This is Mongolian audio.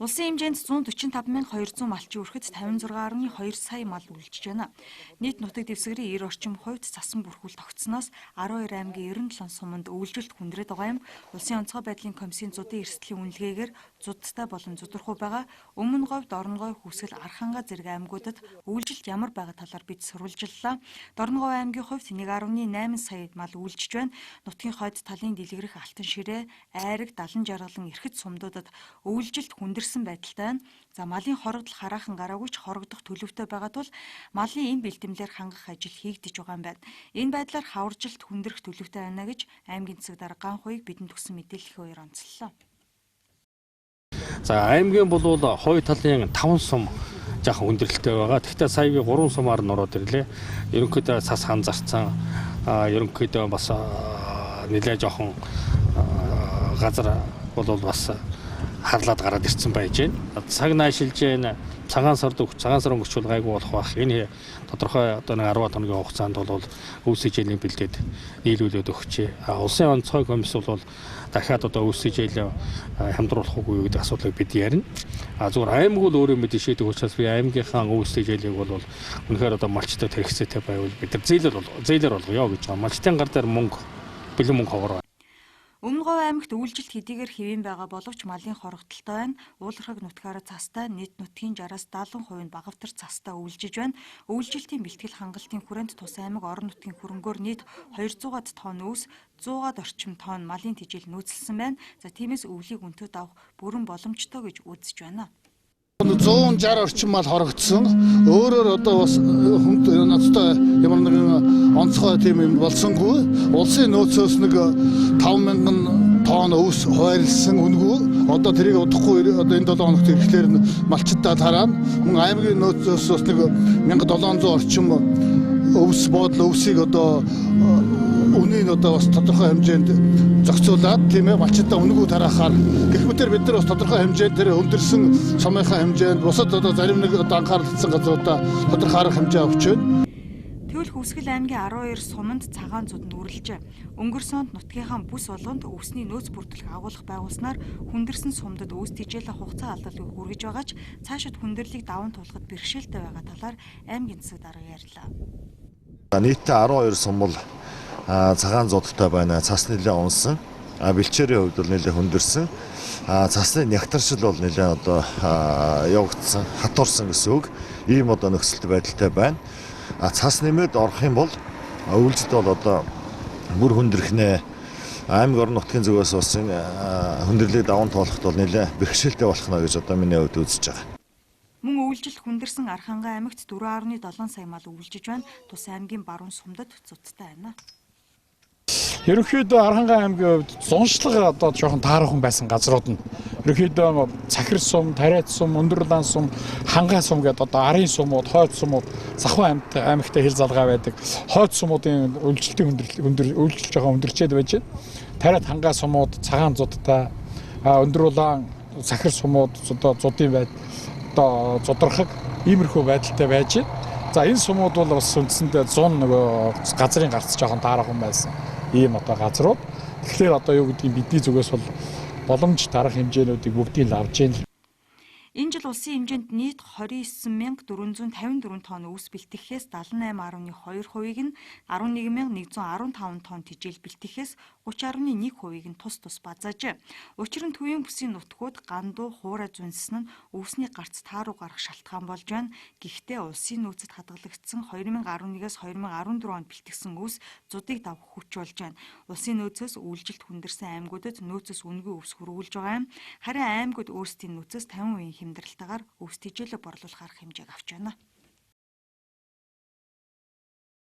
Улсын хэмжээнд 145,200 малчин өрхөд 56.2 сая мал үлжиж байна. Нийт нутаг дэвсгэрийн 90 орчим хувьд цасан бүрхүүл тогтсоноос 12 аймгийн 97 суманд өвлжилт хүндрээд байгаа юм. Улсын онцгой байдлын комиссийн зуудын эрсдлийн үнэлгээгээр зудастай болон зудурхуй байгаа. Өмнө говьд, Дорногой, Хүсгэл, Арханга зэрэг аймагуудад өвлжилт ямар байгаа талаар бид сурвалжлалаа. Дорногой аймгийн хувьд 1.8 сая мал үлжиж байна. Нутгийн хойд талын дэлгэрэх Алтан ширээ, Айраг, Далан жаргалан эрхэд сумдуудад өвлжилт хүндэрсэн байдалтай байна. За малын хорогдол хараахан гараагүй ч хорогдох төлөвтэй байгаа тул малын эм бэлтэмлэр хангах ажил хийгдэж байгаа юм байна. Энэ байдлаар хаваржилт хүндрэх төлөвтэй байна гэж аймгийн засаг дарга Ганхуйг бидэнд өгсөн мэдээллийн хоёр онцлоо. За аймгийн бол хой талын 5 сум жоохон хүндрэлтэй байгаа. Гэхдээ сая би 3 сумаар нь ороод ирлээ. Ерөнхийдөө цас хан зарцсан, ерөнхийдөө бас нэлээ жоохон газар бол бас харлаад гараад ирсэн байж байна. Цаг наашилж байна. Цагаан сар өнгөрчүүл гайгүй болох бах. Энэ тодорхой одоо нэг 10 хоногийн хугацаанд бол өвсөжлийн бэлдээд нийлүүлээд өгчээ. Улсын онцгой комисс бол дахиад одоо өвсөжлийн хамдруулах үгүй гэдэг асуудлыг бид ярина. Зүгээр аймаг бол өөрөө мэдээ шийдэх учраас би аймгийнхаа өвсөжлийг бол үнэхээр одоо малчтай хэрэгцээтэй байвал бид нар зээлэр болгоё гэж байгаа. Малчтын гар дээр мөнгө бэлэн мөнгө ховор. Өмнө говь аймагт өвлжилт хэдийгээр хэвэн байгаа боловч малын хорогдолтой байна. Уулархаг нутгаараа цастай нийт нутгийн 60-70% нь багавтар цастай өвлжиж байна. Өвлжилтийн бэлтгэл хангалтын хүрээнд тус аймаг орон нутгийн хөрөнгөөр нийт 200-аад тонн өвс, 100-аад орчим тонн малын тэжээл нөөцлсөн байна. За тиймээс өвлийг өнтөд авах бүрэн боломжтой гэж үзэж байна. 160 орчим мал хорогдсон. Өөрөөр одоо бас хүнд надтай ямар нэгэн онцгой тийм юм болсонгүй. Улсын нөөцөөс нэг 5,000 тонн өвс хуваарлсан үнгүй. Одоо тэрийг удахгүй одоо энэ 7 хоногт ирэхлээр малчтаа тараа. Мөн аймгийн нөөцөөс бас нэг 1,700 орчим өвс боодлоо өвсийг одоо үнийн одоо бас тодорхой хэмжээнд зохицуулаад тийм ээ малчтаа үнгүй тараахаар гэх мэтэр бид нар бас тодорхой хэмжээнд тэр өндөрсөн сумынхаа хэмжээнд бусад одоо зарим нэг одоо анхааралтай газруудаа тодорхой арга хэмжээ авч байна. Тэгвэл Хүсгэл аймгийн 12 суманд цагаан зууд нүрэлжээ. Өнгөрсөн онд нутгийнхаа бүс болгонд өвсний нөөц бүртгэх агуулга байгуулснаар хүндэрсэн сумдад өвс тэжээлэх хугацаа алдалгүй хүргэж байгаа ч цаашид хүндрэлийг даван туулахад бэрхшээлтэй байгаа талаар аймгийн засаг дарга ярьлаа. Нийтдээ 12 сум бол цагаан зуудтай байна. Цас нэлээ унсан. Бэлчээрийн хувьд бол нэлээ хүндэрсэн. Цасны нягтршил бол нэлээ одоо явагдсан, хатуурсан гэсэн үг. Ийм одоо нөхцөлт байдалтай байна. Цас нэмээд орох юм бол өвлжилт бол одоо бүр хүндрэх аймаг орон нутгийн зүгээс бас хүндрэлийг даван туулахд бол нэлээ бэрхшээлтэй болох нь гэж одоо миний хувьд үзэж байгаа. Мөн өвлжилт хүндэрсэн Арханга аймагт 4.7 сая мал өвлжиж байна. Тус аймгийн баруун сумдад цудтай байна. Ерөнхийдөө Арханга аймгийн хувьд зуншлага одоо жоохон таарахын байсан газрууд нь ерөнхийдөө Цахир сум, Тариат сум, Өндөрлан сум, Хангай сум гэдэг одоо арын сумууд, хойд сумууд Сахуу аймагтай хил залгаа байдаг. Хойд сумуудын өвлжилтийн өвлжилт жоохон өндөрчээд байж байна. Тариат Хангай сумууд цагаан зудтай, Өндөрлан Цахир сумууд одоо зудын байд одоо зудрахаг иймэрхүү байдалтай байж байна. За энэ сумууд бол бас үндсэндээ 100 нөгөө газрын гарц жоохон таарахын байсан. Ийм одоо газрууд. Тэгэхээр одоо юу гэдгийг бидний зүгээс бол боломж дарах хэмжээнүүдийг бүгдийг л авч байна. Энэ жил улсын хэмжээнд нийт 29,454 тонн өвс бэлтгэхээс 78.2%-ийг нь 11,115 тонн тэжээл бэлтгэхээс 30.1%-ийг нь тус базаажээ. Учир нь төвийн бүсийн нутгууд гандуу хуурай зунссан нь өвсний гарц тааруу гарах шалтгаан болж байна. Гэхдээ улсын нөөцөд хадгалагдсан 2011-с 2014 онд бэлтгэсэн өвс зудыг давах хүч болж байна. Улсын нөөцөөс өвлжилт хүндэрсэн аймагуудад нөөцөөс үнэгүй өвс хөрвүүлж байгаа юм. Харин аймагуд өөрсдийн нөөцөөс 50% хэмнэлтээр өвс тэжээлээ борлуулах арга хэмжээг авч байна.